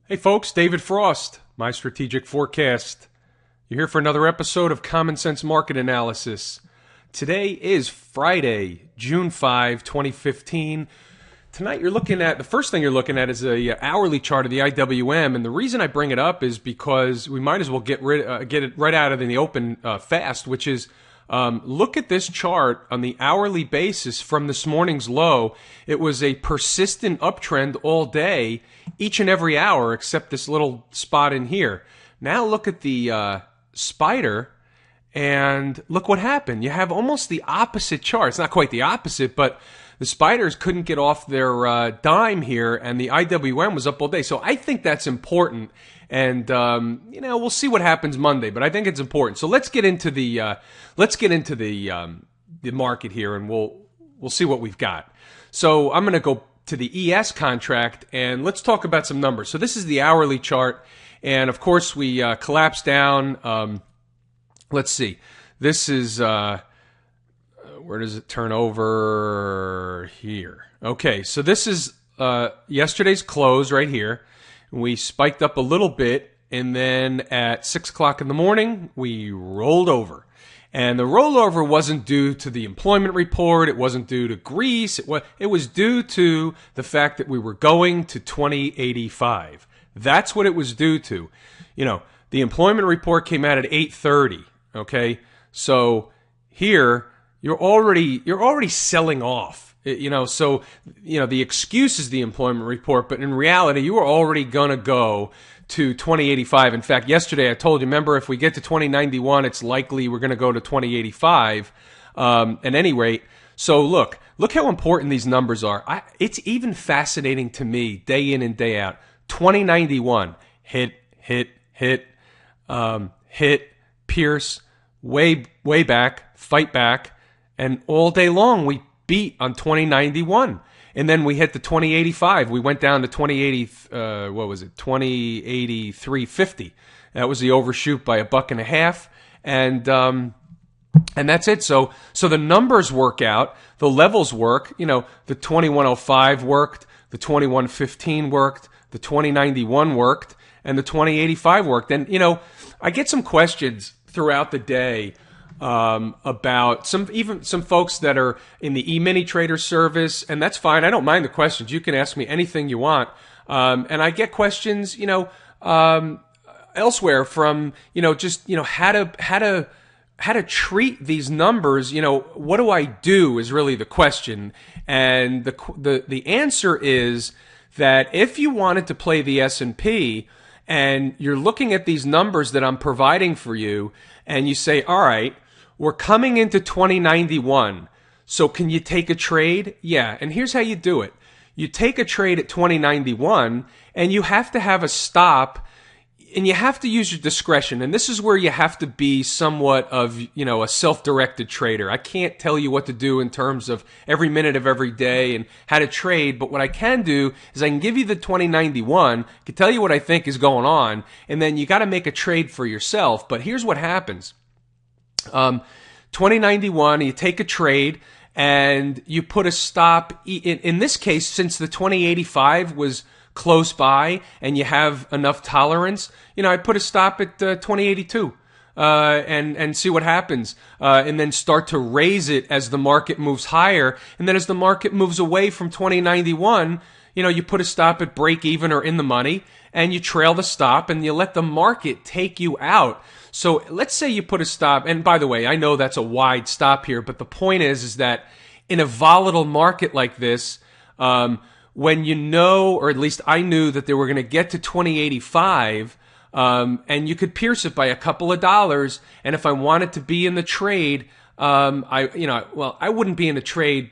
Hey folks, David Frost, my strategic forecast. You're here for another episode of Common Sense Market Analysis. Today is Friday, June 5, 2015. Tonight the first thing you're looking at is a hourly chart of the IWM, and the reason I bring it up is because we might as well get it right out of the open fast, which is look at this chart on the hourly basis from this morning's low. It was a persistent uptrend all day, each and every hour, except this little spot in here. Now look at the spider, and look what happened. You have almost the opposite chart. It's not quite the opposite, but the spiders couldn't get off their dime here, and the IWM was up all day. So I think that's important, and we'll see what happens Monday. But I think it's important. So let's get into the market here, and we'll see what we've got. So I'm going to go to the ES contract, and let's talk about some numbers. So this is the hourly chart, and of course we collapsed down. Let's see. This is where does it turn over? Here. Okay, so this is yesterday's close right here. We spiked up a little bit, and then at 6 o'clock in the morning, we rolled over. And the rollover wasn't due to the employment report. It wasn't due to Greece. It was due to the fact that we were going to 2085. That's what it was due to. You know, the employment report came out at 8:30. Okay, so here you're already selling off. So the excuse is the employment report, but in reality, you are already gonna go to 2085. In fact, yesterday I told you, remember, if we get to 2091, it's likely we're going to go to 2085. At any rate, so look how important these numbers are. It's even fascinating to me, day in and day out. 2091, hit, pierce, way back, fight back, and all day long we beat on 2091. And then we hit the 2085. We went down to 2083.50. That was the overshoot by $1.50, and that's it. So the numbers work out, the levels work. The 2105 worked, the 2115 worked, the 2091 worked, and the 2085 worked. And I get some questions throughout the day about some folks that are in the e-mini trader service, and that's fine. I don't mind the questions. You can ask me anything you want. And I get questions, elsewhere from, how to treat these numbers. What do I do is really the question. And the answer is that if you wanted to play the S&P and you're looking at these numbers that I'm providing for you, and you say, all right, we're coming into 2091, so can you take a trade? Yeah, and here's how you do it. You take a trade at 2091, and you have to have a stop, and you have to use your discretion. And this is where you have to be somewhat of, a self-directed trader. I can't tell you what to do in terms of every minute of every day and how to trade, but what I can do is I can give you the 2091, I can tell you what I think is going on, and then you got to make a trade for yourself. But here's what happens. 2091, you take a trade and you put a stop. In this case, since the 2085 was close by and you have enough tolerance, I put a stop at 2082 and see what happens, and then start to raise it as the market moves higher. And then as the market moves away from 2091, you put a stop at break even or in the money, and you trail the stop and you let the market take you out. So let's say you put a stop, and by the way, I know that's a wide stop here, but the point is that in a volatile market like this, when or at least I knew that they were going to get to 2085, and you could pierce it by a couple of dollars, and if I wanted to be in the trade, I wouldn't be in the trade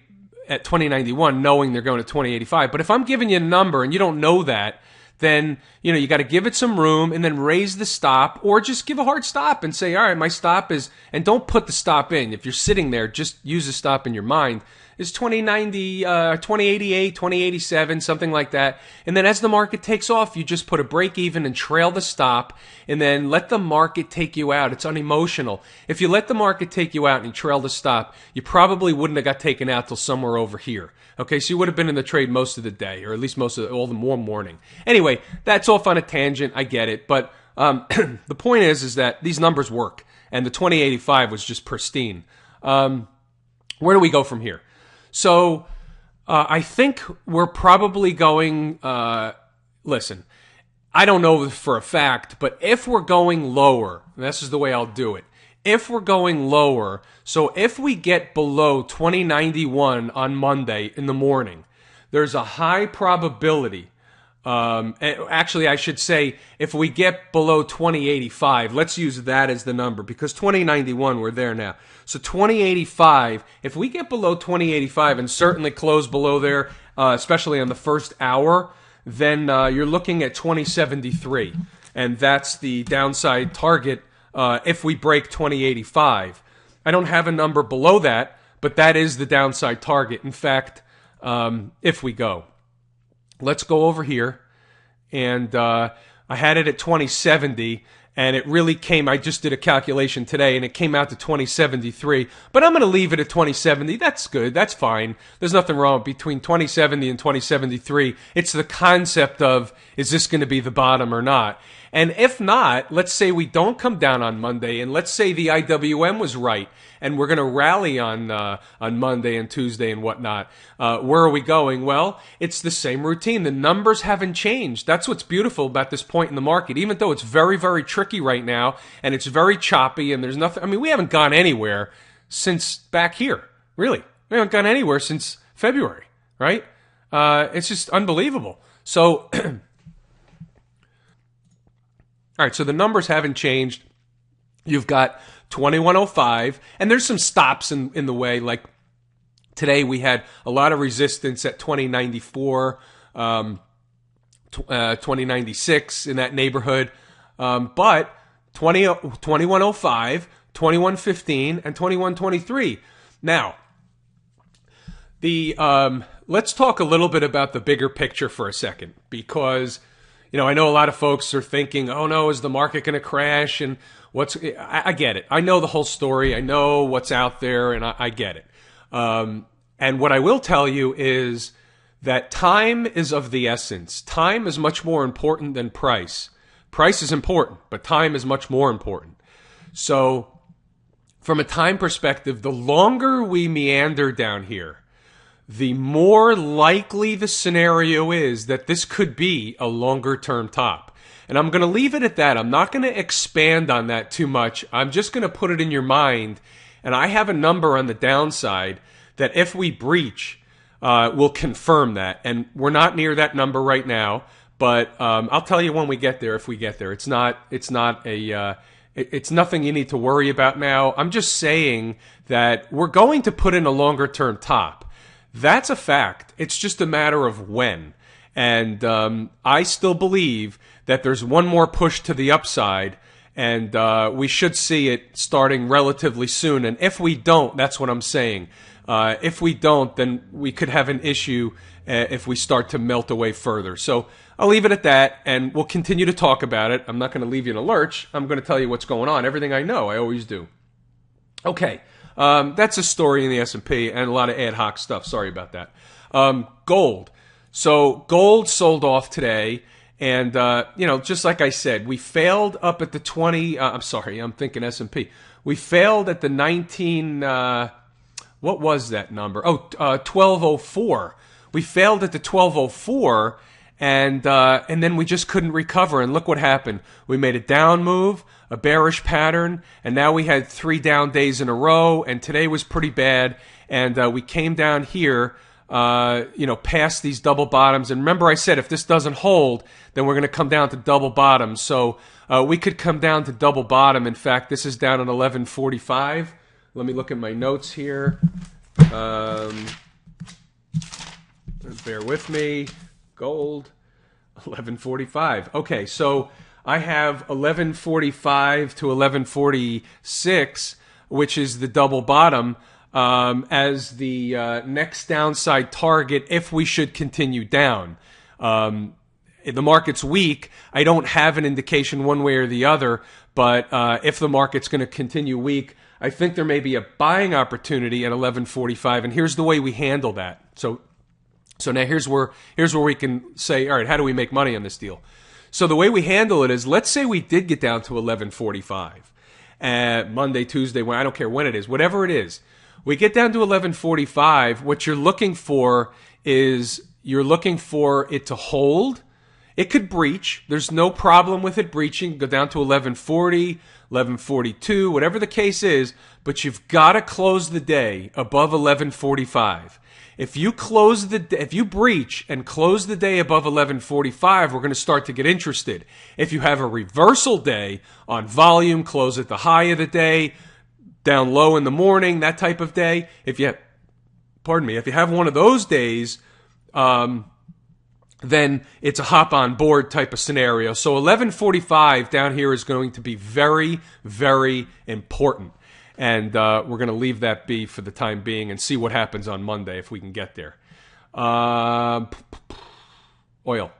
at 2091 knowing they're going to 2085. But if I'm giving you a number and you don't know that, then you got to give it some room and then raise the stop, or just give a hard stop and say, all right, my stop is, and don't put the stop in. If you're sitting there, just use the stop in your mind is 2090, 2088, 2087, something like that. And then as the market takes off, you just put a break even and trail the stop and then let the market take you out. It's unemotional. If you let the market take you out and you trail the stop, you probably wouldn't have got taken out till somewhere over here. Okay, so you would have been in the trade most of the day, or at least most of all the morning. Anyway, that's off on a tangent. I get it. But the point is that these numbers work. And the 2085 was just pristine. Where do we go from here? So I think we're probably going, listen, I don't know for a fact, but if we're going lower, this is the way I'll do it. If we're going lower, so if we get below 2091 on Monday in the morning, there's a high probability. Actually, I should say, if we get below 2085, let's use that as the number, because 2091, we're there now. So 2085, if we get below 2085 and certainly close below there, especially on the first hour, then you're looking at 2073. And that's the downside target if we break 2085. I don't have a number below that, but that is the downside target. In fact, if we go. Let's go over here, and I had it at 2070, and it really came, I just did a calculation today, and it came out to 2073, but I'm going to leave it at 2070. That's good. That's fine. There's nothing wrong between 2070 and 2073. It's the concept of, is this going to be the bottom or not? And if not, let's say we don't come down on Monday, and let's say the IWM was right, and we're going to rally on Monday and Tuesday and whatnot. Where are we going? Well, it's the same routine. The numbers haven't changed. That's what's beautiful about this point in the market, even though it's very, very tricky right now, and it's very choppy, and there's nothing. I mean, we haven't gone anywhere since back here, really. We haven't gone anywhere since February, right? It's just unbelievable. So, all right, so the numbers haven't changed. You've got 2105, and there's some stops in the way. Like today, we had a lot of resistance at 2094, 2096 in that neighborhood. But 2105, 2115, and 2123. Now, let's talk a little bit about the bigger picture for a second, because I know a lot of folks are thinking, oh no, is the market going to crash? And I get it. I know the whole story. I know what's out there, and I get it. And what I will tell you is that time is of the essence. Time is much more important than price. Price is important, but time is much more important. So from a time perspective, the longer we meander down here, the more likely the scenario is that this could be a longer term top. And I'm going to leave it at that. I'm not going to expand on that too much. I'm just going to put it in your mind. And I have a number on the downside that if we breach, will confirm that. And we're not near that number right now, but I'll tell you when we get there, if we get there. It's nothing you need to worry about now. I'm just saying that we're going to put in a longer term top. That's a fact. It's just a matter of when. And I still believe that there's one more push to the upside, and we should see it starting relatively soon. And if we don't, that's what I'm saying. If we don't, then we could have an issue if we start to melt away further. So I'll leave it at that, and we'll continue to talk about it. I'm not going to leave you in a lurch. I'm going to tell you what's going on. Everything I know, I always do. Okay. That's a story in the S&P and a lot of ad hoc stuff. Sorry about that. Gold. So gold sold off today. And, just like I said, we failed up at the 20, I'm sorry, I'm thinking S&P. We failed at the 19, what was that number? 1204. We failed at the 1204. And then we just couldn't recover. And look what happened. We made a down move, a bearish pattern, and now we had 3 down days in a row, and today was pretty bad. And we came down here, past these double bottoms. And remember I said if this doesn't hold, then we're going to come down to double bottoms. So we could come down to double bottom. In fact, this is down at 1145. Let me look at my notes here. Bear with me. Gold, 1145. Okay, so I have 1145 to 1146, which is the double bottom. as the next downside target if we should continue down. The market's weak. I don't have an indication one way or the other, but if the market's going to continue weak, I think there may be a buying opportunity at 1145, and here's the way we handle that. So now here's where we can say, all right, how do we make money on this deal? So the way we handle it is, let's say we did get down to 1145, Monday, Tuesday, I don't care when it is, whatever it is. We get down to 1145. What you're looking for is you're looking for it to hold. It could breach. There's no problem with it breaching. Go down to 1140, 1142, whatever the case is, but you've got to close the day above 1145. If you breach and close the day above 1145, we're going to start to get interested. If you have a reversal day on volume, close at the high of the day, down low in the morning, that type of day. If you have one of those days, then it's a hop on board type of scenario. So 1145 down here is going to be very, very important. And we're going to leave that be for the time being and see what happens on Monday if we can get there. Oil.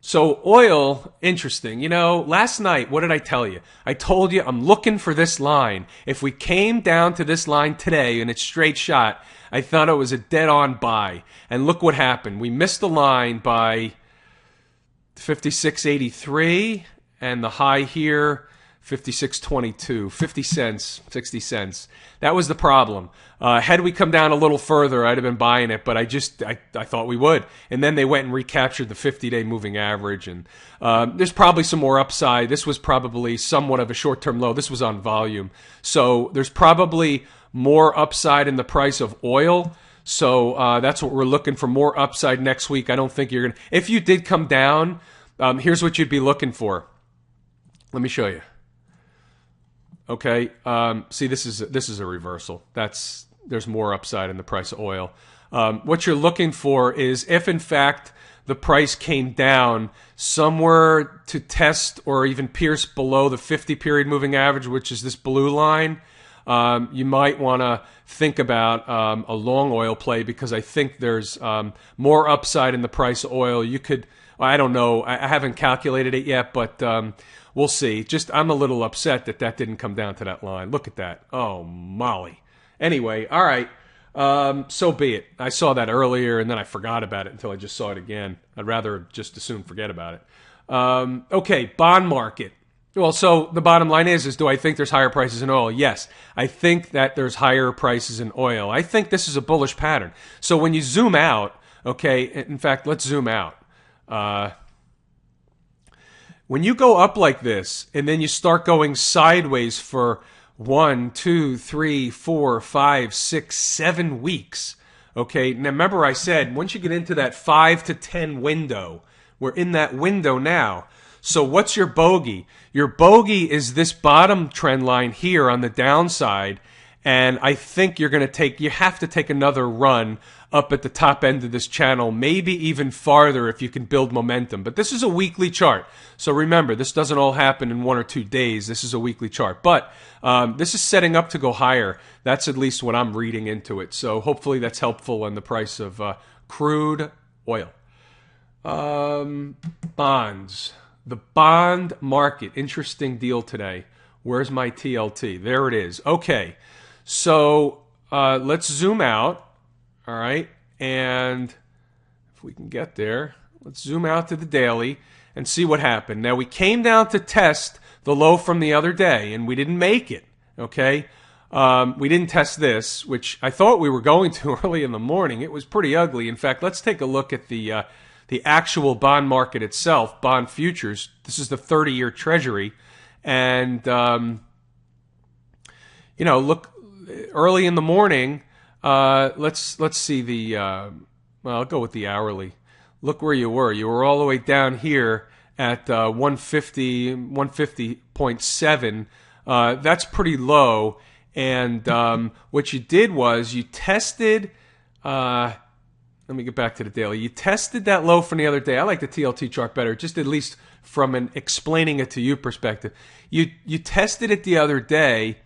So oil, interesting. You know, last night, what did I tell you? I told you I'm looking for this line. If we came down to this line today and it's straight shot, I thought it was a dead-on buy. And look what happened. We missed the line by 56.83, and the high here, 56.22, 50 cents, 60 cents. That was the problem. Had we come down a little further, I'd have been buying it, but I thought we would. And then they went and recaptured the 50-day moving average, and there's probably some more upside. This was probably somewhat of a short-term low. This was on volume. So there's probably more upside in the price of oil. So that's what we're looking for, more upside next week. I don't think you're going to... If you did come down, here's what you'd be looking for. Let me show you. Okay, see, this is a reversal. There's more upside in the price of oil. What you're looking for is if, in fact, the price came down somewhere to test or even pierce below the 50-period moving average, which is this blue line, you might want to think about a long oil play, because I think there's more upside in the price of oil. You could, I don't know, I haven't calculated it yet, but we'll see. Just, I'm a little upset that didn't come down to that line. Look at that. Oh, Molly. Anyway, all right. So be it. I saw that earlier, and then I forgot about it until I just saw it again. I'd rather just as soon forget about it. Okay, bond market. Well, so the bottom line is do I think there's higher prices in oil? Yes. I think that there's higher prices in oil. I think this is a bullish pattern. So when you zoom out, okay, in fact, let's zoom out. When you go up like this, and then you start going sideways for 1, 2, 3, 4, 5, 6, 7 weeks, okay? Now, remember I said, once you get into that 5 to 10 window, we're in that window now. So what's your bogey? Your bogey is this bottom trend line here on the downside, and I think you have to take another run up at the top end of this channel, maybe even farther if you can build momentum. But this is a weekly chart. So remember, this doesn't all happen in 1 or 2 days. This is a weekly chart. But this is setting up to go higher. That's at least what I'm reading into it. So hopefully that's helpful on the price of crude oil. Bonds. The bond market. Interesting deal today. Where's my TLT? There it is. Okay. So let's zoom out. All right, and if we can get there, let's zoom out to the daily and see what happened. Now, we came down to test the low from the other day, and we didn't make it, okay? We didn't test this, which I thought we were going to early in the morning. It was pretty ugly. In fact, let's take a look at the actual bond market itself, bond futures. This is the 30-year Treasury, and, look, early in the morning, let's see the, well, I'll go with the hourly. Look where you were. You were all the way down here at 150.7. That's pretty low. And what you did was you tested, let me get back to the daily. You tested that low from the other day. I like the TLT chart better, just at least from an explaining it to you perspective. You tested it the other day,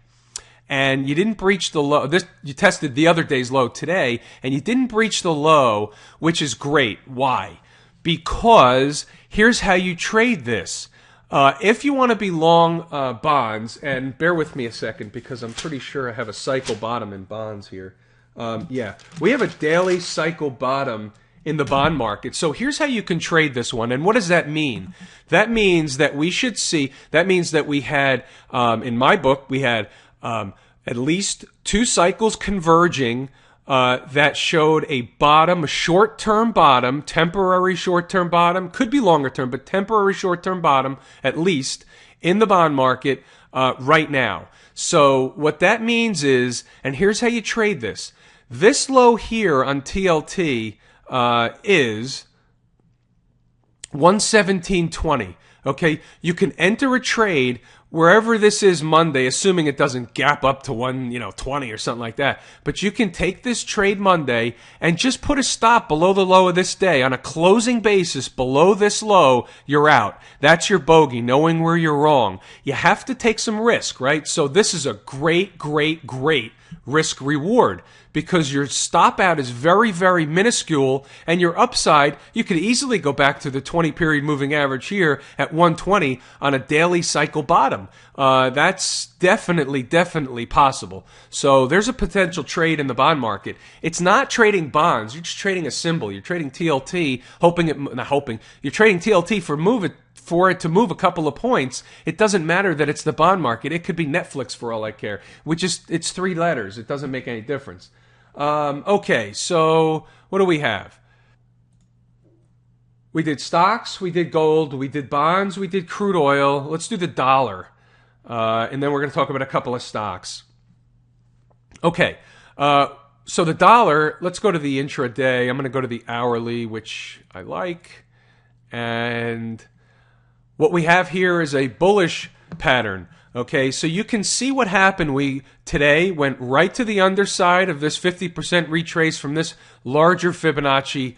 and you didn't breach the low. You tested the other day's low today, and you didn't breach the low, which is great. Why? Because here's how you trade this. If you want to be long bonds, and bear with me a second because I'm pretty sure I have a cycle bottom in bonds here. Yeah, we have a daily cycle bottom in the bond market. So here's how you can trade this one. And what does that mean? That means that we should see, that means that we had, in my book, we had at least 2 cycles converging that showed a bottom, a short-term bottom, temporary short-term bottom, could be longer term, but temporary short-term bottom, at least, in the bond market right now. So what that means is, and here's how you trade this. This low here on TLT is 117.20. Okay, you can enter a trade wherever this is Monday, assuming it doesn't gap up to 120 or something like that. But you can take this trade Monday and just put a stop below the low of this day on a closing basis below this low. You're out. That's your bogey, knowing where you're wrong. You have to take some risk, right? So this is a great, great, great risk reward because your stop out is very, very minuscule, and your upside, you could easily go back to the 20-period moving average here at 120 on a daily cycle bottom. That's definitely, definitely possible. So there's a potential trade in the bond market. It's not trading bonds. You're just trading a symbol. You're trading TLT, you're trading TLT for it to move a couple of points. It doesn't matter that it's the bond market. It could be Netflix for all I care, it's 3 letters. It doesn't make any difference. Okay, so what do we have? We did stocks, we did gold, we did bonds, we did crude oil. Let's do the dollar. And then we're going to talk about a couple of stocks. Okay, so the dollar, let's go to the intraday. I'm going to go to the hourly, which I like. And what we have here is a bullish pattern. Okay, so you can see what happened. We today went right to the underside of this 50% retrace from this larger Fibonacci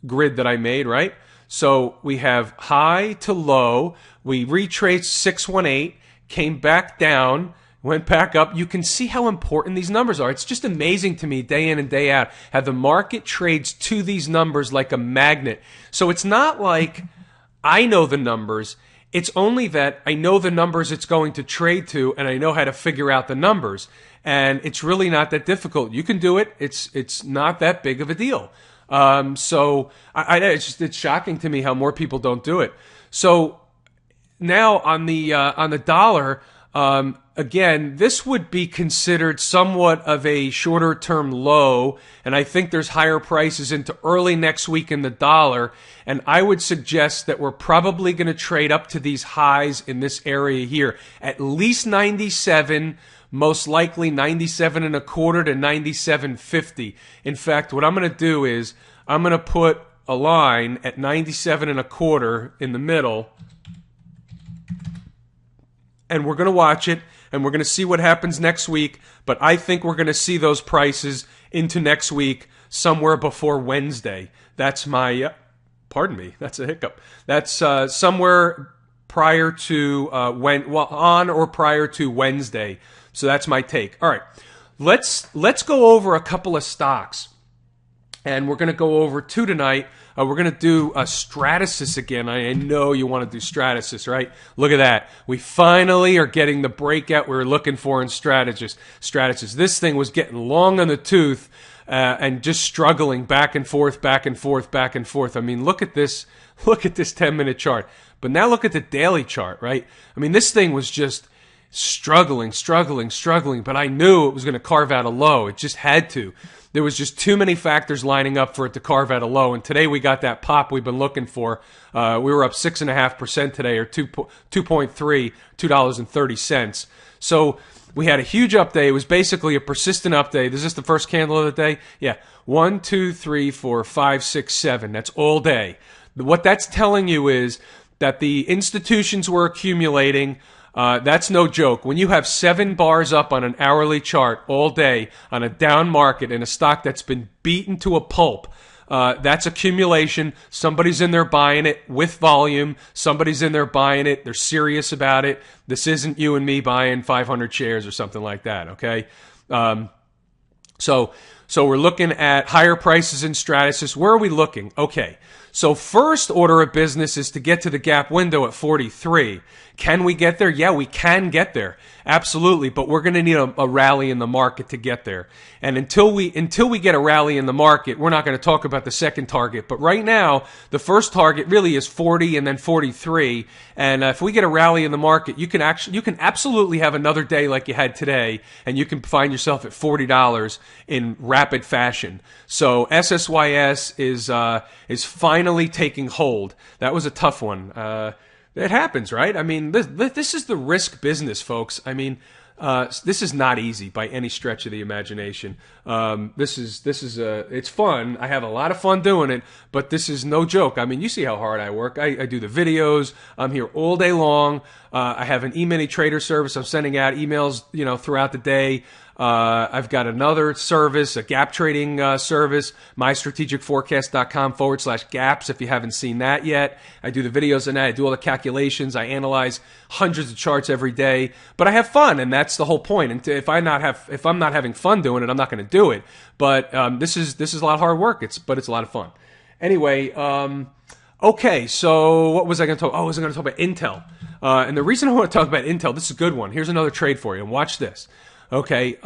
grid that I made, right? So we have high to low. We retraced 618, came back down, went back up. You can see how important these numbers are. It's just amazing to me day in and day out how the market trades to these numbers like a magnet. So it's not like I know the numbers. It's only that I know the numbers it's going to trade to, and I know how to figure out the numbers. And it's really not that difficult. You can do it. It's not that big of a deal. So it's shocking to me how more people don't do it. So now on the dollar, again, this would be considered somewhat of a shorter term low, and I think there's higher prices into early next week in the dollar, and I would suggest that we're probably going to trade up to these highs in this area here, at least 97, most likely 97 and a quarter to 97.50. In fact, what I'm going to do is I'm going to put a line at 97 and a quarter in the middle, and we're going to watch it, and we're going to see what happens next week. But I think we're going to see those prices into next week somewhere before Wednesday. That's my, pardon me, that's a hiccup. That's somewhere prior to, on or prior to Wednesday. So that's my take. All right, let's go over a couple of stocks. And we're going to go over 2 tonight. We're going to do Stratasys again. I know you want to do Stratasys, right? Look at that. We finally are getting the breakout we were looking for in Stratasys. This thing was getting long on the tooth and just struggling back and forth, back and forth, back and forth. I mean, look at this 10-minute chart. But now look at the daily chart, right? I mean, this thing was just struggling, but I knew it was going to carve out a low. It just had to. There was just too many factors lining up for it to carve out a low, and today we got that pop we've been looking for. We were up 6.5% today, or 2.3, $2.30. So we had a huge up day. It was basically a persistent up day. Is this the first candle of the day? Yeah. 1, 2, 3, 4, 5, 6, 7. That's all day. What that's telling you is that the institutions were accumulating. That's no joke. When you have 7 bars up on an hourly chart all day on a down market in a stock that's been beaten to a pulp, That's accumulation. Somebody's in there buying it with volume. Somebody's in there buying it. They're serious about it. This isn't you and me buying 500 shares or something like that, okay? So we're looking at higher prices in Stratasys. Where are we looking? Okay. So first order of business is to get to the gap window at 43. Can we get there? Yeah, we can get there. Absolutely. But we're going to need a rally in the market to get there. And until we get a rally in the market, we're not going to talk about the second target. But right now, the first target really is 40 and then 43. And if we get a rally in the market, you can absolutely have another day like you had today, and you can find yourself at $40 in rapid fashion. So SSYS is finally taking hold. That was a tough one. It happens, right? I mean, this is the risk business, folks. I mean, this is not easy by any stretch of the imagination. It's fun. I have a lot of fun doing it, but this is no joke. I mean, you see how hard I work. I do the videos. I'm here all day long. I have an e-mini trader service. I'm sending out emails, throughout the day. I've got another service, a gap trading service, mystrategicforecast.com/gaps if you haven't seen that yet. I do the videos on that. I do all the calculations. I analyze hundreds of charts every day, but I have fun, and that's the whole point. And if I'm not having fun doing it, I'm not going to do it. But this is a lot of hard work. But it's a lot of fun. Anyway, okay, so what was I going to talk? Oh, I was going to talk about Intel. And the reason I want to talk about Intel, this is a good one. Here's another trade for you, and watch this. Okay,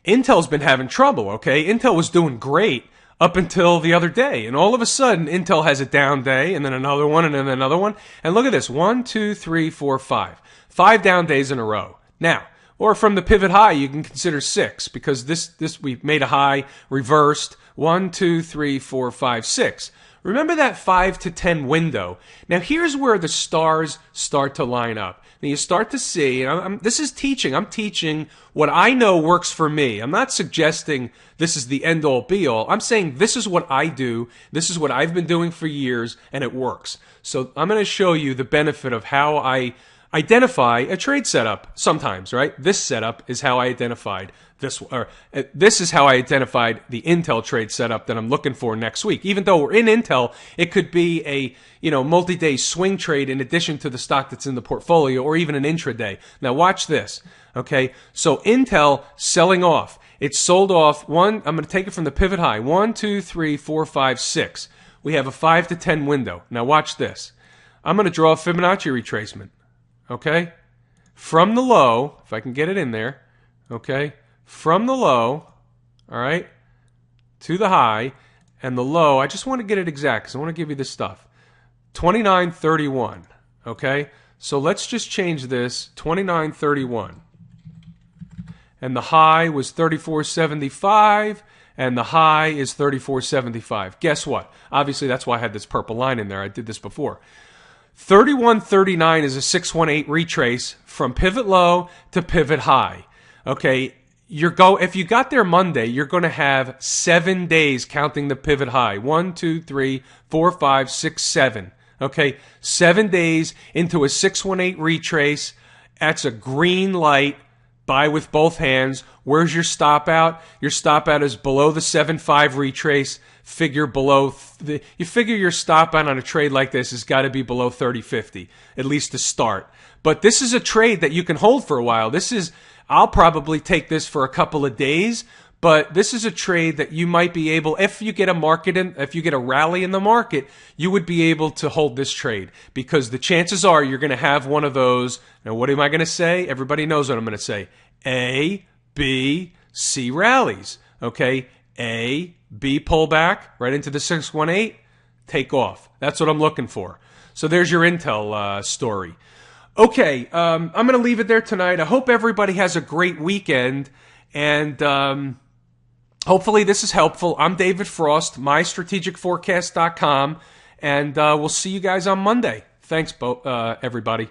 Intel's been having trouble, okay? Intel was doing great up until the other day, and all of a sudden, Intel has a down day, and then another one, and then another one. And look at this, 1, 2, 3, 4, 5. 5 down days in a row. Now, or from the pivot high, you can consider 6, because this we made a high, reversed, 1, 2, 3, 4, 5, 6. Remember that 5 to 10 window. Now, here's where the stars start to line up. Now, you start to see, and this is teaching. I'm teaching what I know works for me. I'm not suggesting this is the end-all, be-all. I'm saying this is what I do. This is what I've been doing for years, and it works. So I'm going to show you the benefit of how I identify a trade setup sometimes, right? This setup is how I identified this is how I identified the Intel trade setup that I'm looking for next week. Even though we're in Intel, it could be a multi-day swing trade in addition to the stock that's in the portfolio, or even an intraday. Now watch this. Okay, so Intel selling off. It sold off I'm going to take it from the pivot high. 1, 2, 3, 4, 5, 6. We have a 5 to 10 window. Now watch this. I'm going to draw a Fibonacci retracement. Okay, from the low, if I can get it in there. Okay. From the low, all right, to the high, and the low, I just want to get it exact because I want to give you this stuff. 29.31, okay? So let's just change this, 29.31. And the high was 34.75, and the high is 34.75. Guess what? Obviously, that's why I had this purple line in there. I did this before. 31.39 is a 618 retrace from pivot low to pivot high, okay? If you got there Monday, you're going to have 7 days counting the pivot high. 1, 2, 3, 4, 5, 6, 7. Okay, 7 days into a 618 retrace. That's a green light. Buy with both hands. Where's your stop out? Your stop out is below the 7.5 retrace. Figure you figure your stop out on a trade like this has got to be below 30.50, at least to start. But this is a trade that you can hold for a while. I'll probably take this for a couple of days, but this is a trade that you might be able, if you get a rally in the market, you would be able to hold this trade, because the chances are you're going to have one of those. Now, what am I going to say? Everybody knows what I'm going to say. A, B, C rallies. Okay, A, B pullback right into the 618, take off. That's what I'm looking for. So there's your Intel story. Okay, I'm going to leave it there tonight. I hope everybody has a great weekend, and hopefully this is helpful. I'm David Frost, mystrategicforecast.com, and we'll see you guys on Monday. Thanks, everybody.